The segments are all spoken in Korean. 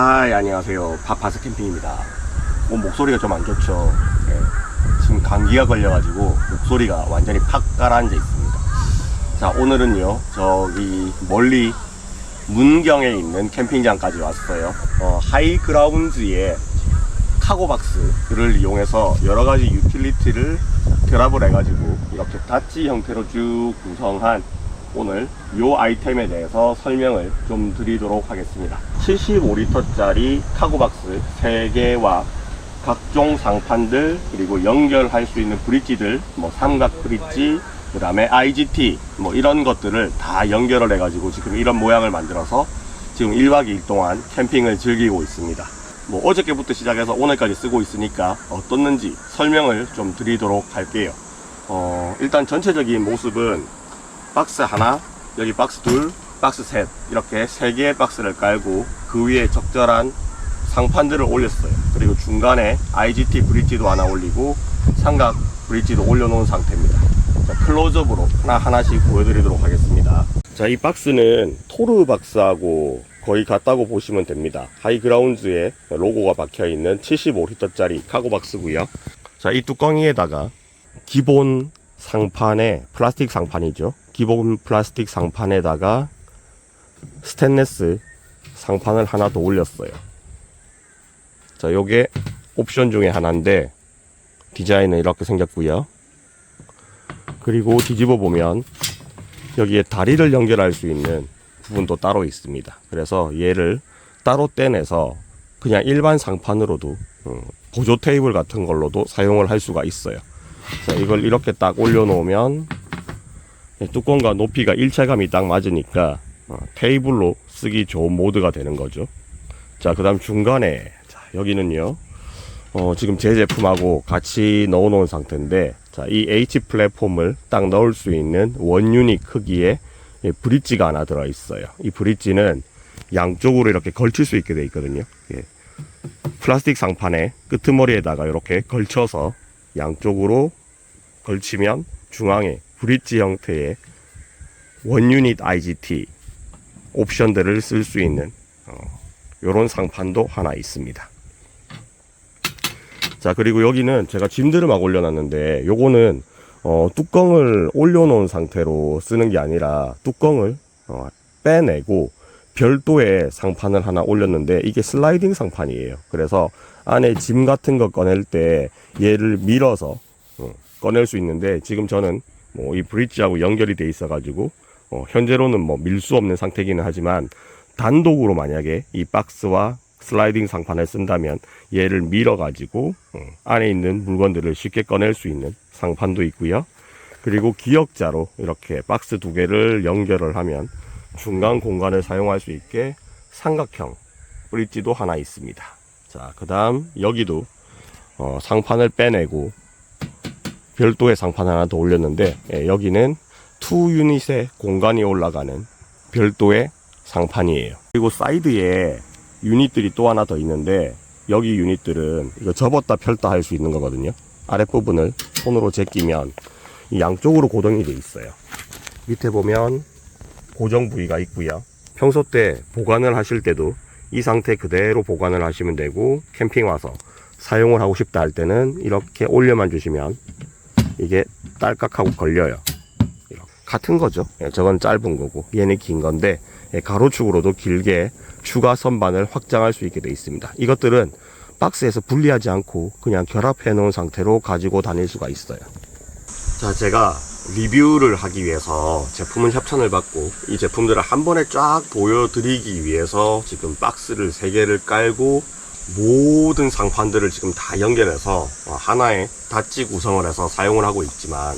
하이, 안녕하세요. 파파스 캠핑입니다. 목소리가 좀 안 좋죠. 네, 지금 감기가 걸려가지고 목소리가 완전히 팍 가라앉아 있습니다. 자, 오늘은요, 저기 멀리 문경에 있는 캠핑장까지 왔어요. 하이그라운드의 카고박스를 이용해서 여러가지 유틸리티를 결합을 해가지고 이렇게 다치 형태로 쭉 구성한 오늘 이 아이템에 대해서 설명을 좀 드리도록 하겠습니다. 75리터짜리 카고박스 3개와 각종 상판들, 그리고 연결할 수 있는 브릿지들, 삼각 브릿지, 그 다음에 IGT 이런 것들을 다 연결을 해가지고 지금 이런 모양을 만들어서 지금 1박 2일 동안 캠핑을 즐기고 있습니다. 어저께부터 시작해서 오늘까지 쓰고 있으니까 어떻는지 설명을 좀 드리도록 할게요. 일단 전체적인 모습은 박스 하나, 여기 박스 둘, 박스 셋, 이렇게 3개의 박스를 깔고 그 위에 적절한 상판들을 올렸어요. 그리고 중간에 IGT 브릿지도 하나 올리고 삼각 브릿지도 올려놓은 상태입니다. 자, 클로즈업으로 하나하나씩 보여드리도록 하겠습니다. 자, 이 박스는 토르 박스하고 거의 같다고 보시면 됩니다. 하이그라운드에 로고가 박혀있는 75리터짜리 카고 박스고요. 자, 이 뚜껑이에다가 기본 상판에 플라스틱 상판이죠. 기본 플라스틱 상판에다가 스테인리스 상판을 하나 더 올렸어요. 자, 요게 옵션 중에 하나인데 디자인은 이렇게 생겼고요. 그리고 뒤집어 보면 여기에 다리를 연결할 수 있는 부분도 따로 있습니다. 그래서 얘를 따로 떼내서 그냥 일반 상판으로도 보조 테이블 같은 걸로도 사용을 할 수가 있어요. 자, 이걸 이렇게 딱 올려놓으면 뚜껑과 높이가 일체감이 딱 맞으니까 테이블로 쓰기 좋은 모드가 되는 거죠. 자, 그 다음 중간에, 자, 여기는요, 지금 제 제품하고 같이 넣어 놓은 상태인데, 자, 이 H 플랫폼을 딱 넣을 수 있는 원 유닛 크기의 브릿지가 하나 들어 있어요. 이 브릿지는 양쪽으로 이렇게 걸칠 수 있게 되어 있거든요. 예. 플라스틱 상판의 끄트머리에다가 이렇게 걸쳐서 양쪽으로 걸치면 중앙에 브릿지 형태의 원 유닛 IGT 옵션들을 쓸 수 있는 요런 상판도 하나 있습니다. 자, 그리고 여기는 제가 짐들을 막 올려놨는데 요거는 뚜껑을 올려놓은 상태로 쓰는 게 아니라 뚜껑을 빼내고 별도의 상판을 하나 올렸는데 이게 슬라이딩 상판이에요. 그래서 안에 짐 같은 거 꺼낼 때 얘를 밀어서 꺼낼 수 있는데, 지금 저는 이 브릿지하고 연결이 돼 있어 가지고 현재로는 밀 수 없는 상태이기는 하지만 단독으로 만약에 이 박스와 슬라이딩 상판을 쓴다면 얘를 밀어 가지고 안에 있는 물건들을 쉽게 꺼낼 수 있는 상판도 있고요. 그리고 기역자로 이렇게 박스 2개를 연결을 하면 중간 공간을 사용할 수 있게 삼각형 브릿지도 하나 있습니다. 자, 그 다음 여기도 상판을 빼내고 별도의 상판 하나 더 올렸는데, 여기는 2 유닛의 공간이 올라가는 별도의 상판이에요. 그리고 사이드에 유닛들이 또 하나 더 있는데, 여기 유닛들은 이거 접었다 펼다 할 수 있는 거거든요. 아랫부분을 손으로 제끼면 이 양쪽으로 고정이 돼 있어요. 밑에 보면 고정 부위가 있고요. 평소 때 보관을 하실 때도 이 상태 그대로 보관을 하시면 되고, 캠핑 와서 사용을 하고 싶다 할 때는 이렇게 올려만 주시면 이게 딸깍하고 걸려요. 같은 거죠. 저건 짧은 거고 얘는 긴 건데, 가로축으로도 길게 추가 선반을 확장할 수 있게 되어 있습니다. 이것들은 박스에서 분리하지 않고 그냥 결합해 놓은 상태로 가지고 다닐 수가 있어요. 자, 제가 리뷰를 하기 위해서 제품은 협찬을 받고 이 제품들을 한 번에 쫙 보여드리기 위해서 지금 박스를 3개를 깔고 모든 상판들을 지금 다 연결해서 하나의 닷지 구성을 해서 사용을 하고 있지만,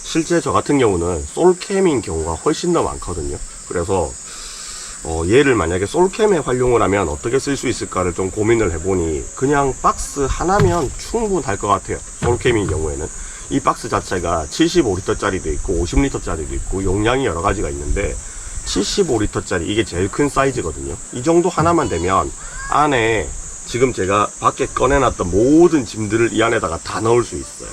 실제 저 같은 경우는 솔캠인 경우가 훨씬 더 많거든요. 그래서 얘를 만약에 솔캠에 활용을 하면 어떻게 쓸 수 있을까를 좀 고민을 해보니 그냥 박스 하나면 충분할 것 같아요. 솔캠인 경우에는 이 박스 자체가 75리터짜리도 있고 50리터짜리도 있고 용량이 여러 가지가 있는데, 75리터짜리 이게 제일 큰 사이즈거든요. 이 정도 하나만 되면 안에 지금 제가 밖에 꺼내놨던 모든 짐들을 이 안에다가 다 넣을 수 있어요.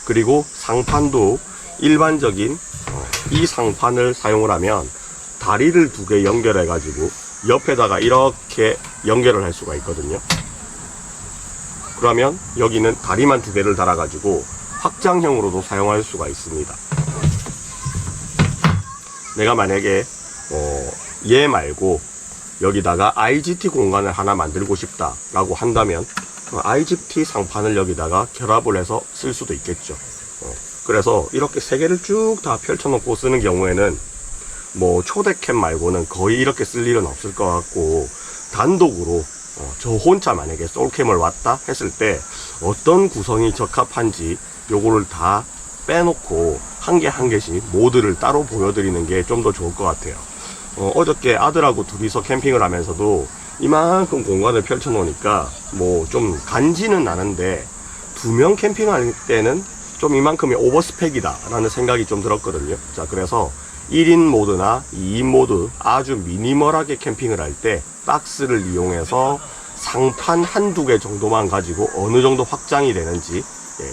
그리고 상판도 일반적인 이 상판을 사용을 하면 다리를 2개 연결해 가지고 옆에다가 이렇게 연결을 할 수가 있거든요. 그러면 여기는 다리만 2개를 달아가지고 확장형으로도 사용할 수가 있습니다. 내가 만약에 얘 말고 여기다가 IGT 공간을 하나 만들고 싶다 라고 한다면 IGT 상판을 여기다가 결합을 해서 쓸 수도 있겠죠. 그래서 이렇게 3개를 쭉 다 펼쳐놓고 쓰는 경우에는 뭐 초대캠 말고는 거의 이렇게 쓸 일은 없을 것 같고, 단독으로 저 혼자 만약에 솔캠을 왔다 했을 때 어떤 구성이 적합한지 요거를 다 빼놓고 한 개 한 개씩 모드를 따로 보여드리는 게 좀 더 좋을 것 같아요. 어저께 아들하고 둘이서 캠핑을 하면서도 이만큼 공간을 펼쳐 놓으니까 뭐 좀 간지는 나는데 2명 캠핑할 때는 좀 이만큼이 오버스펙이다 라는 생각이 좀 들었거든요. 자, 그래서 1인 모드나 2인 모드 아주 미니멀하게 캠핑을 할 때 박스를 이용해서 상판 1-2개 정도만 가지고 어느 정도 확장이 되는지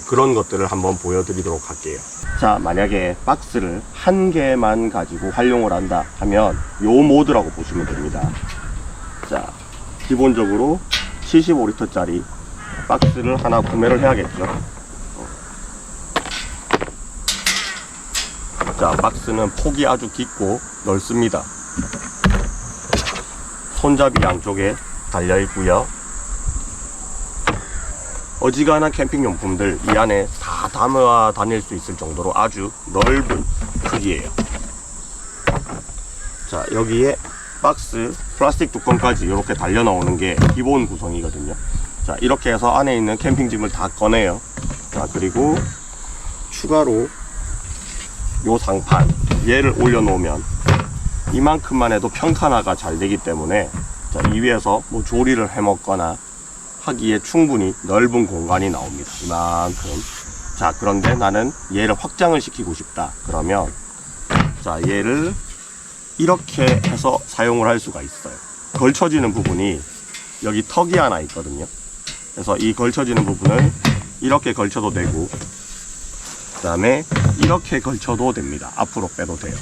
그런 것들을 한번 보여드리도록 할게요. 자, 만약에 박스를 1개만 가지고 활용을 한다 하면 요 모드라고 보시면 됩니다. 자, 기본적으로 75리터짜리 박스를 하나 구매를 해야겠죠. 자, 박스는 폭이 아주 깊고 넓습니다. 손잡이 양쪽에 달려 있고요. 어지간한 캠핑용품들 이 안에 다 담아 다닐 수 있을 정도로 아주 넓은 크기예요. 자, 여기에 박스 플라스틱 뚜껑까지 이렇게 달려 나오는 게 기본 구성이거든요. 자, 이렇게 해서 안에 있는 캠핑짐을 다 꺼내요. 자, 그리고 추가로 요 상판 얘를 올려 놓으면 이만큼만 해도 평탄화가 잘 되기 때문에, 자, 이 위에서 뭐 조리를 해 먹거나 하기에 충분히 넓은 공간이 나옵니다. 이만큼. 자, 그런데 나는 얘를 확장을 시키고 싶다 그러면, 자, 얘를 이렇게 해서 사용을 할 수가 있어요. 걸쳐지는 부분이 여기 턱이 하나 있거든요. 그래서 이 걸쳐지는 부분을 이렇게 걸쳐도 되고, 그 다음에 이렇게 걸쳐도 됩니다. 앞으로 빼도 돼요.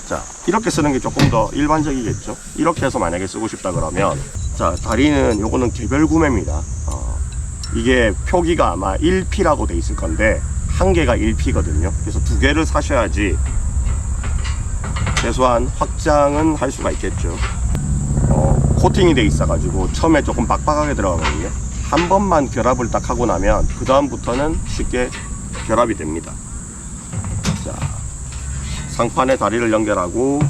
자, 이렇게 쓰는 게 조금 더 일반적이겠죠. 이렇게 해서 만약에 쓰고 싶다 그러면, 자, 다리는 요거는 개별 구매입니다. 이게 표기가 아마 1P라고 돼 있을 건데 1개가 1P거든요. 그래서 2개를 사셔야지 최소한 확장은 할 수가 있겠죠. 코팅이 돼 있어 가지고 처음에 조금 빡빡하게 들어가거든요. 한 번만 결합을 딱 하고 나면 그 다음부터는 쉽게 결합이 됩니다. 자, 상판에 다리를 연결하고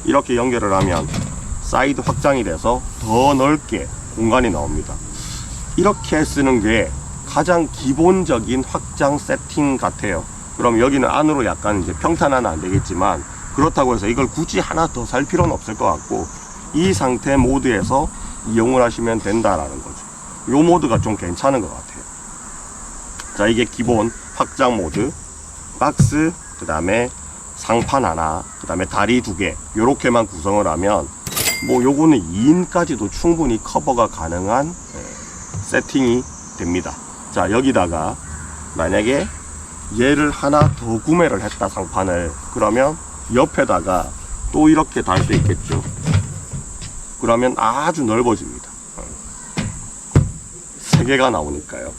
이렇게 연결을 하면 사이드 확장이 돼서 더 넓게 공간이 나옵니다. 이렇게 쓰는 게 가장 기본적인 확장 세팅 같아요. 그럼 여기는 안으로 약간 이제 평탄화는 안 되겠지만, 그렇다고 해서 이걸 굳이 하나 더 살 필요는 없을 것 같고, 이 상태 모드에서 이용을 하시면 된다라는 거죠. 이 모드가 좀 괜찮은 것 같아요. 자, 이게 기본 확장 모드, 박스, 그 다음에 상판 하나, 그 다음에 다리 2개, 요렇게만 구성을 하면 뭐 요거는 2인까지도 충분히 커버가 가능한 세팅이 됩니다. 자, 여기다가 만약에 얘를 하나 더 구매를 했다, 상판을, 그러면 옆에다가 또 이렇게 달 수 있겠죠. 그러면 아주 넓어집니다. 3개가 나오니까요.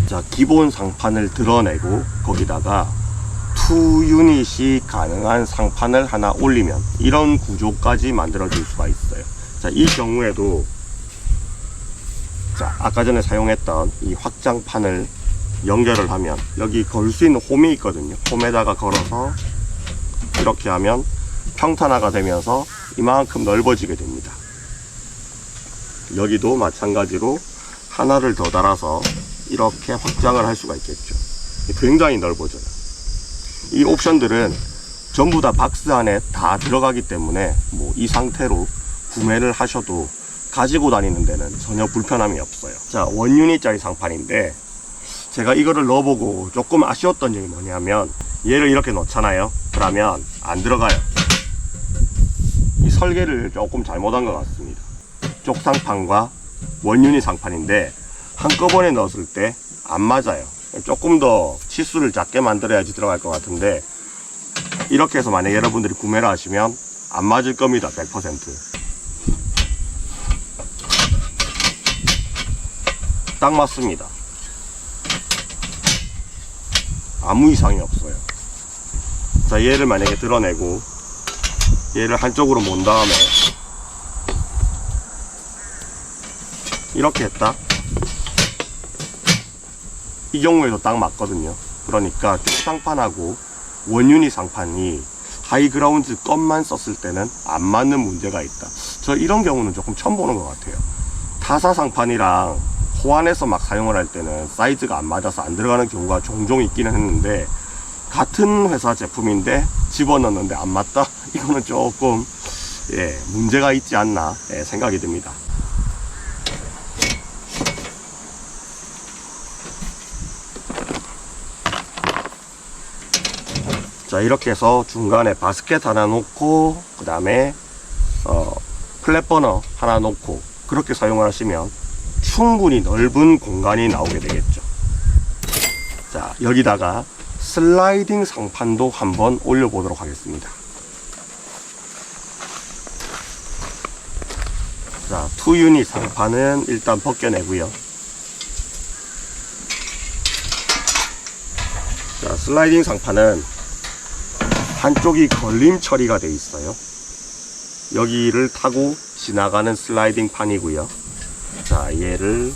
자, 기본 상판을 드러내고 거기다가 2유닛이 가능한 상판을 하나 올리면 이런 구조까지 만들어 줄 수가 있어요. 자, 이 경우에도, 자, 아까 전에 사용했던 이 확장판을 연결을 하면 여기 걸 수 있는 홈이 있거든요. 홈에다가 걸어서 이렇게 하면 평탄화가 되면서 이만큼 넓어지게 됩니다. 여기도 마찬가지로 하나를 더 달아서 이렇게 확장을 할 수가 있겠죠. 굉장히 넓어져요. 이 옵션들은 전부 다 박스 안에 다 들어가기 때문에 뭐 이 상태로 구매를 하셔도 가지고 다니는 데는 전혀 불편함이 없어요. 자, 1유닛짜리 상판인데 제가 이거를 넣어보고 조금 아쉬웠던 점이 뭐냐면, 얘를 이렇게 넣잖아요. 그러면 안 들어가요. 이 설계를 조금 잘못한 것 같습니다. 쪽 상판과 1유닛 상판인데 한꺼번에 넣었을 때 안 맞아요. 조금 더 치수를 작게 만들어야지 들어갈 것 같은데 이렇게 해서 만약에 여러분들이 구매를 하시면 안 맞을 겁니다. 100%. 딱 맞습니다. 아무 이상이 없어요. 자, 얘를 만약에 드러내고 얘를 한쪽으로 몬 다음에 이렇게 했다. 이 경우에도 딱 맞거든요. 그러니까 뒷상판하고 원유니 상판이 하이그라운드 것만 썼을 때는 안 맞는 문제가 있다. 저 이런 경우는 조금 처음 보는 것 같아요. 타사 상판이랑 호환해서 막 사용을 할 때는 사이즈가 안 맞아서 안 들어가는 경우가 종종 있기는 했는데, 같은 회사 제품인데 집어넣는데 안 맞다? 이거는 조금 문제가 있지 않나 생각이 듭니다. 자, 이렇게 해서 중간에 바스켓 하나 놓고 그 다음에 플랫 버너 하나 놓고 그렇게 사용을 하시면 충분히 넓은 공간이 나오게 되겠죠. 자, 여기다가 슬라이딩 상판도 한번 올려 보도록 하겠습니다. 자, 2유닛 상판은 일단 벗겨내고요. 자, 슬라이딩 상판은 한쪽이 걸림 처리가 되어 있어요. 여기를 타고 지나가는 슬라이딩 판이고요. 자, 얘를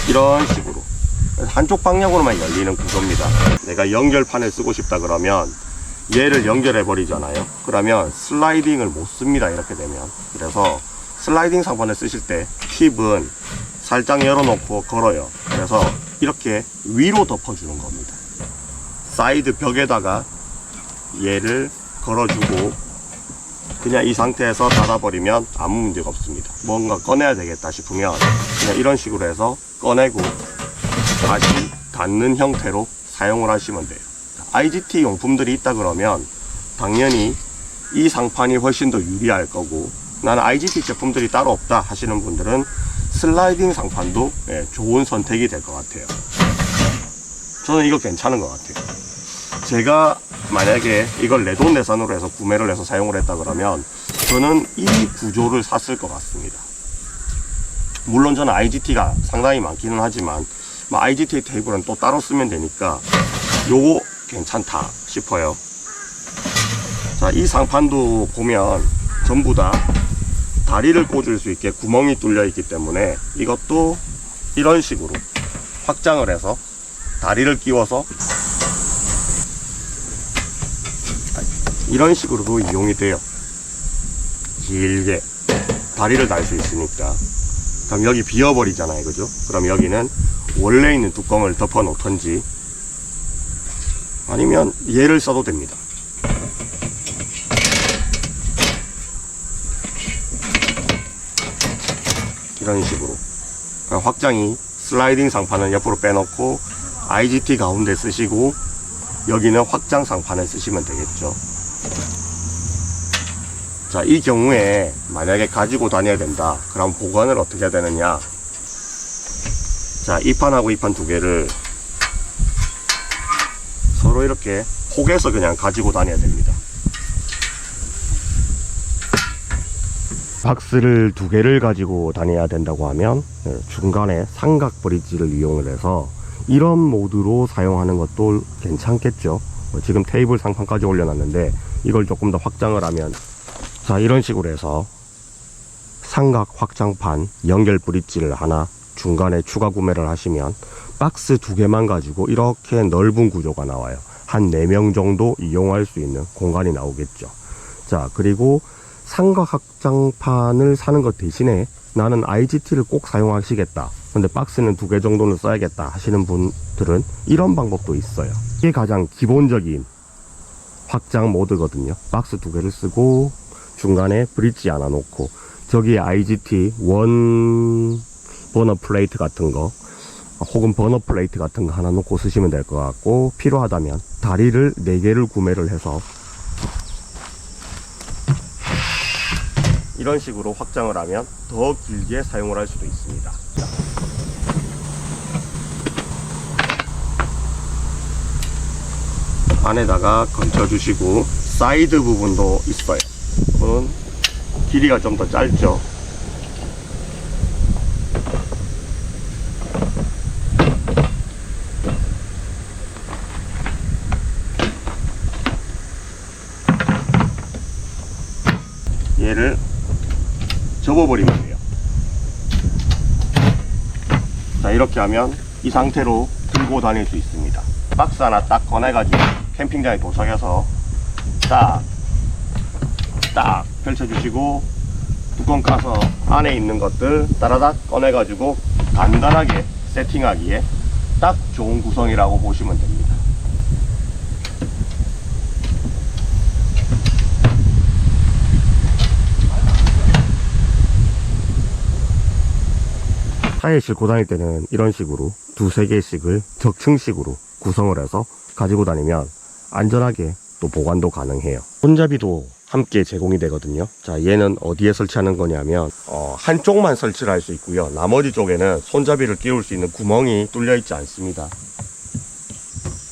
이런 식으로 한쪽 방향으로만 열리는 구조입니다. 내가 연결판을 쓰고 싶다 그러면 얘를 연결해 버리잖아요. 그러면 슬라이딩을 못 씁니다. 이렇게 되면. 그래서 슬라이딩 상판을 쓰실 때 팁은 살짝 열어놓고 걸어요. 그래서 이렇게 위로 덮어주는 겁니다. 사이드 벽에다가 얘를 걸어주고 그냥 이 상태에서 닫아버리면 아무 문제가 없습니다. 뭔가 꺼내야 되겠다 싶으면 그냥 이런 식으로 해서 꺼내고 다시 닫는 형태로 사용을 하시면 돼요. IGT 용품들이 있다 그러면 당연히 이 상판이 훨씬 더 유리할 거고, 나는 IGT 제품들이 따로 없다 하시는 분들은 슬라이딩 상판도 좋은 선택이 될 것 같아요. 저는 이거 괜찮은 것 같아요. 제가 만약에 이걸 내돈내산으로 해서 구매를 해서 사용을 했다 그러면 저는 이 구조를 샀을 것 같습니다. 물론 저는 IGT가 상당히 많기는 하지만 IGT 테이블은 또 따로 쓰면 되니까 요거 괜찮다 싶어요. 자, 이 상판도 보면 전부 다 다리를 꽂을 수 있게 구멍이 뚫려 있기 때문에 이것도 이런 식으로 확장을 해서 다리를 끼워서 이런 식으로도 이용이 돼요. 길게 다리를 달 수 있으니까. 그럼 여기 비어버리잖아요, 그죠? 그럼 여기는 원래 있는 뚜껑을 덮어 놓던지 아니면 얘를 써도 됩니다. 이런 식으로 확장이 슬라이딩 상판은 옆으로 빼놓고 IGT 가운데 쓰시고 여기는 확장 상판을 쓰시면 되겠죠. 자, 이 경우에 만약에 가지고 다녀야 된다. 그럼 보관을 어떻게 해야 되느냐. 자, 이 판하고 이 판 두 개를 서로 이렇게 포개서 그냥 가지고 다녀야 됩니다. 박스를 두 개를 가지고 다녀야 된다고 하면 중간에 삼각 브릿지를 이용을 해서 이런 모드로 사용하는 것도 괜찮겠죠. 지금 테이블 상판까지 올려놨는데 이걸 조금 더 확장을 하면, 자, 이런 식으로 해서 삼각 확장판 연결 브릿지를 하나 중간에 추가 구매를 하시면 박스 두 개만 가지고 이렇게 넓은 구조가 나와요. 한 4명 정도 이용할 수 있는 공간이 나오겠죠. 자, 그리고 삼각 확장판을 사는 것 대신에 나는 IGT를 꼭 사용하시겠다, 근데 박스는 2개 정도는 써야겠다 하시는 분들은 이런 방법도 있어요. 이게 가장 기본적인 확장 모드거든요. 박스 2개를 쓰고 중간에 브릿지 하나 놓고 저기에 IGT 원 버너 플레이트 같은 거 혹은 버너 플레이트 같은 거 하나 놓고 쓰시면 될 것 같고, 필요하다면 다리를 4개를 구매를 해서 이런 식으로 확장을 하면 더 길게 사용을 할 수도 있습니다. 안에다가 걸쳐주시고, 사이드 부분도 있어요. 그건 길이가 좀 더 짧죠. 얘를 접어버리면 돼요. 자, 이렇게 하면 이 상태로 들고 다닐 수 있습니다. 박스 하나 딱 꺼내가지고 캠핑장에 도착해서 딱 펼쳐주시고, 뚜껑 까서 안에 있는 것들 따라닥 꺼내가지고 간단하게 세팅하기에 딱 좋은 구성이라고 보시면 됩니다. 차에 싣고 다닐 때는 이런 식으로 두세 개씩을 적층식으로 구성을 해서 가지고 다니면 안전하게 또 보관도 가능해요. 손잡이도 함께 제공이 되거든요. 자, 얘는 어디에 설치하는 거냐면 한쪽만 설치를 할 수 있고요. 나머지 쪽에는 손잡이를 끼울 수 있는 구멍이 뚫려 있지 않습니다.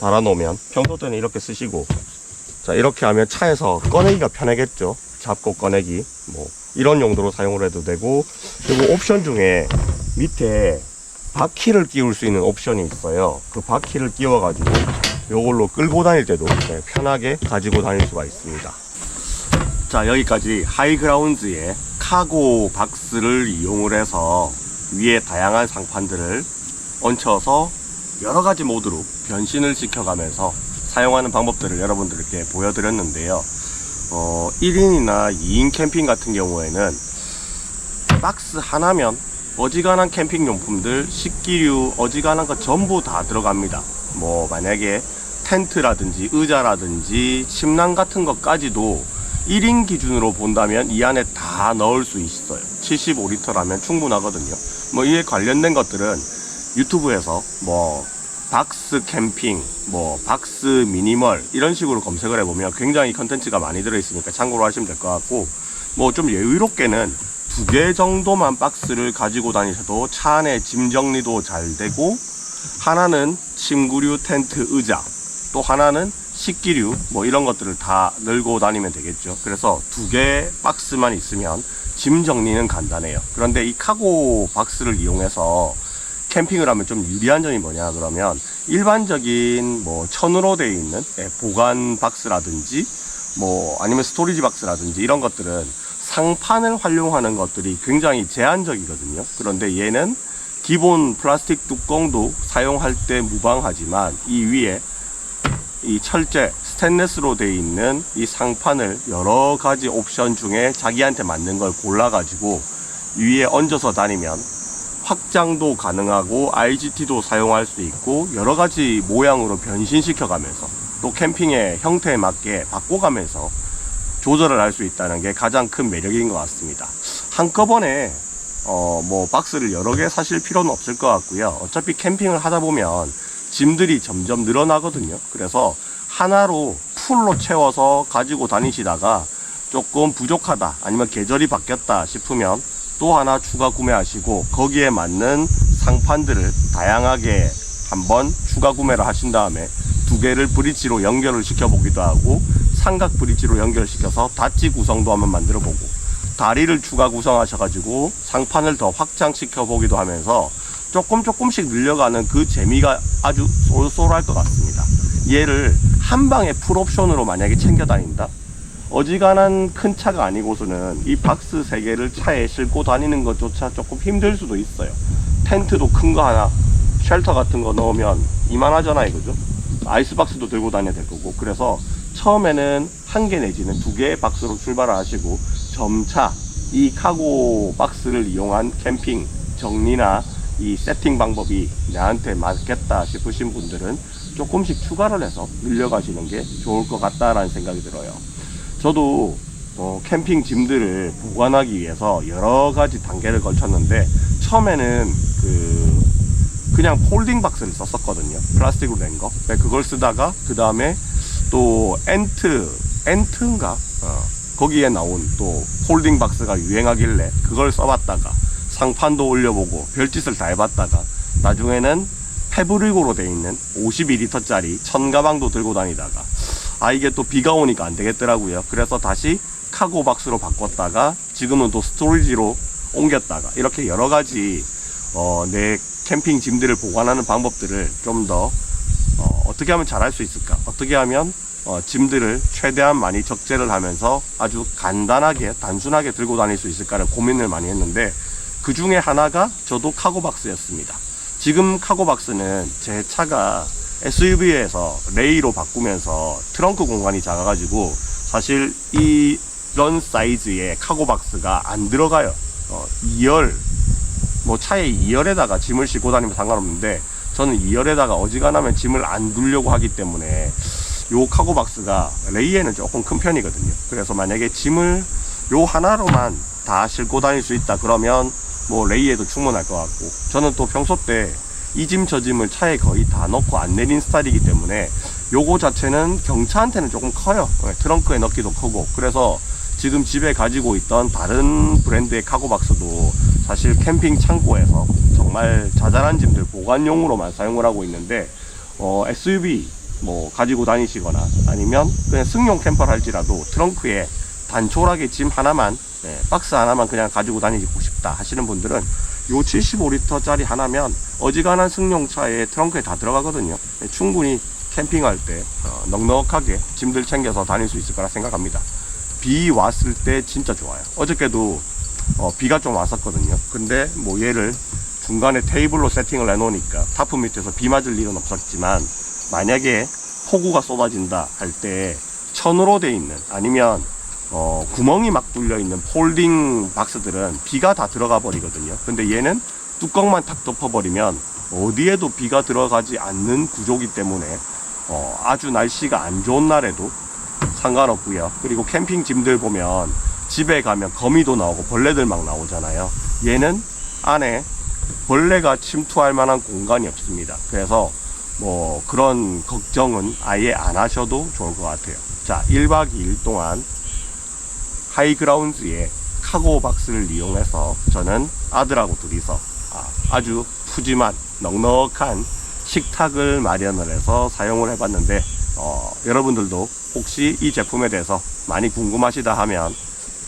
달아 놓으면 평소 때는 이렇게 쓰시고, 자, 이렇게 하면 차에서 꺼내기가 편하겠죠. 잡고 꺼내기 뭐 이런 용도로 사용을 해도 되고, 그리고 옵션 중에 밑에 바퀴를 끼울 수 있는 옵션이 있어요. 그 바퀴를 끼워 가지고 요걸로 끌고 다닐 때도 편하게 가지고 다닐 수가 있습니다. 자, 여기까지 하이그라운드의 카고 박스를 이용을 해서 위에 다양한 상판들을 얹혀서 여러가지 모드로 변신을 시켜가면서 사용하는 방법들을 여러분들께 보여드렸는데요. 1인이나 2인 캠핑 같은 경우에는 박스 하나면 어지간한 캠핑용품들, 식기류, 어지간한 거 전부 다 들어갑니다. 뭐 만약에 텐트라든지 의자라든지 침낭 같은 것까지도 1인 기준으로 본다면 이 안에 다 넣을 수 있어요. 75리터라면 충분하거든요. 뭐 이에 관련된 것들은 유튜브에서 뭐 박스 캠핑, 뭐 박스 미니멀 이런 식으로 검색을 해보면 굉장히 컨텐츠가 많이 들어있으니까 참고로 하시면 될 것 같고, 뭐 좀 여유롭게는 2개 정도만 박스를 가지고 다니셔도 차 안에 짐 정리도 잘 되고, 하나는 침구류, 텐트, 의자, 또 하나는 식기류 뭐 이런 것들을 다 넣고 다니면 되겠죠. 그래서 2개 박스만 있으면 짐 정리는 간단해요. 그런데 이 카고 박스를 이용해서 캠핑을 하면 좀 유리한 점이 뭐냐 그러면, 일반적인 뭐 천으로 되어 있는 보관 박스라든지 뭐 아니면 스토리지 박스라든지 이런 것들은 상판을 활용하는 것들이 굉장히 제한적이거든요. 그런데 얘는 기본 플라스틱 뚜껑도 사용할 때 무방하지만 이 위에 이 철제 스테인리스로 되어 있는 이 상판을 여러 가지 옵션 중에 자기한테 맞는 걸 골라 가지고 위에 얹어서 다니면 확장도 가능하고 IGT도 사용할 수 있고 여러 가지 모양으로 변신시켜 가면서 또 캠핑의 형태에 맞게 바꿔가면서 조절을 할 수 있다는 게 가장 큰 매력인 것 같습니다. 한꺼번에 뭐 박스를 여러 개 사실 필요는 없을 것 같고요. 어차피 캠핑을 하다 보면 짐들이 점점 늘어나거든요. 그래서 하나로 풀로 채워서 가지고 다니시다가 조금 부족하다 아니면 계절이 바뀌었다 싶으면 또 하나 추가 구매하시고, 거기에 맞는 상판들을 다양하게 한번 추가 구매를 하신 다음에 2개를 브릿지로 연결을 시켜 보기도 하고, 삼각 브릿지로 연결시켜서 닷지 구성도 한번 만들어 보고, 다리를 추가 구성하셔 가지고 상판을 더 확장시켜 보기도 하면서 조금씩 늘려가는 그 재미가 아주 쏠쏠할 것 같습니다. 얘를 한 방에 풀옵션으로 만약에 챙겨 다닌다? 어지간한 큰 차가 아니고서는 이 박스 3개를 차에 싣고 다니는 것조차 조금 힘들 수도 있어요. 텐트도 큰 거 하나, 쉘터 같은 거 넣으면 이만하잖아요, 그죠? 아이스박스도 들고 다녀야 될 거고. 그래서 처음에는 1개 내지는 2개의 박스로 출발을 하시고, 점차 이 카고 박스를 이용한 캠핑 정리나 이 세팅 방법이 나한테 맞겠다 싶으신 분들은 조금씩 추가를 해서 늘려가시는 게 좋을 것 같다라는 생각이 들어요. 저도 캠핑 짐들을 보관하기 위해서 여러 가지 단계를 거쳤는데, 처음에는 그냥 폴딩 박스를 썼었거든요. 플라스틱으로 된 거. 그걸 쓰다가 그 다음에 또 엔트인가? 거기에 나온 또 폴딩 박스가 유행하길래 그걸 써봤다가 상판도 올려보고 별짓을 다 해봤다가 나중에는 패브릭으로 되어 있는 52리터짜리 천가방도 들고 다니다가 이게 또 비가 오니까 안 되겠더라고요. 그래서 다시 카고 박스로 바꿨다가 지금은 또 스토리지로 옮겼다가 이렇게 여러 가지 내 캠핑 짐들을 보관하는 방법들을 좀 더 어떻게 하면 잘할 수 있을까, 어떻게 하면 짐들을 최대한 많이 적재를 하면서 아주 간단하게 단순하게 들고 다닐 수 있을까를 고민을 많이 했는데, 그 중에 하나가 저도 카고박스였습니다. 지금 카고박스는 제 차가 SUV에서 레이로 바꾸면서 트렁크 공간이 작아가지고 사실 이런 사이즈의 카고박스가 안 들어가요. 2열, 뭐 차에 2열에다가 짐을 싣고 다니면 상관없는데 저는 2열에다가 어지간하면 짐을 안 두려고 하기 때문에 요 카고박스가 레이에는 조금 큰 편이거든요. 그래서 만약에 짐을 요 하나로만 다 싣고 다닐 수 있다 그러면 뭐 레이에도 충분할 것 같고, 저는 또 평소 때 이 짐 저 짐을 차에 거의 다 넣고 안 내린 스타일이기 때문에 요거 자체는 경차한테는 조금 커요. 트렁크에 넣기도 크고. 그래서 지금 집에 가지고 있던 다른 브랜드의 카고박스도 사실 캠핑 창고에서 정말 자잘한 짐들 보관용으로만 사용을 하고 있는데, SUV 뭐 가지고 다니시거나 아니면 그냥 승용 캠퍼를 할지라도 트렁크에 단촐하게 짐 하나만, 박스 하나만 그냥 가지고 다니고 싶다 하시는 분들은 요 75리터 짜리 하나면 어지간한 승용차에 트렁크에 다 들어가거든요. 충분히 캠핑할 때 넉넉하게 짐들 챙겨서 다닐 수 있을 거라 생각합니다. 비 왔을 때 진짜 좋아요. 어저께도 비가 좀 왔었거든요. 근데 뭐 얘를 중간에 테이블로 세팅을 해 놓으니까 타프 밑에서 비 맞을 일은 없었지만, 만약에 폭우가 쏟아진다 할 때 천으로 돼 있는, 아니면 구멍이 막 뚫려 있는 폴딩 박스들은 비가 다 들어가 버리거든요. 근데 얘는 뚜껑만 탁 덮어버리면 어디에도 비가 들어가지 않는 구조기 때문에 아주 날씨가 안 좋은 날에도 상관없고요. 그리고 캠핑 짐들 보면 집에 가면 거미도 나오고 벌레들 막 나오잖아요. 얘는 안에 벌레가 침투할 만한 공간이 없습니다. 그래서 뭐 그런 걱정은 아예 안 하셔도 좋을 것 같아요. 자, 1박 2일 동안 하이그라운드의 카고 박스를 이용해서 저는 아들하고 둘이서 아주 푸짐한 넉넉한 식탁을 마련을 해서 사용을 해봤는데, 여러분들도 혹시 이 제품에 대해서 많이 궁금하시다 하면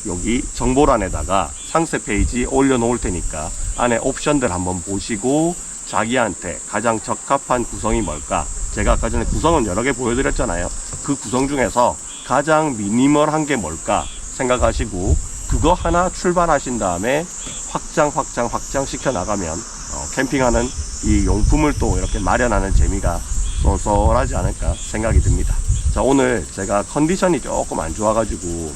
여기 정보란에다가 상세 페이지 올려놓을 테니까 안에 옵션들 한번 보시고 자기한테 가장 적합한 구성이 뭘까, 제가 아까 전에 구성은 여러 개 보여드렸잖아요. 그 구성 중에서 가장 미니멀한 게 뭘까 생각하시고 그거 하나 출발하신 다음에 확장 시켜 나가면 캠핑하는 이 용품을 또 이렇게 마련하는 재미가 쏠쏠하지 않을까 생각이 듭니다. 자, 오늘 제가 컨디션이 조금 안 좋아가지고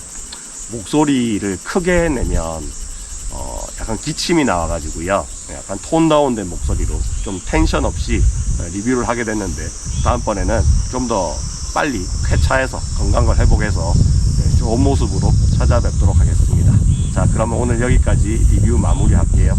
목소리를 크게 내면 약간 기침이 나와가지고요, 약간 톤 다운된 목소리로 좀 텐션 없이 리뷰를 하게 됐는데, 다음번에는 좀 더 빨리 쾌차해서 건강을 회복해서 좋은 모습으로 찾아뵙도록 하겠습니다. 자, 그러면 오늘 여기까지 리뷰 마무리 할게요.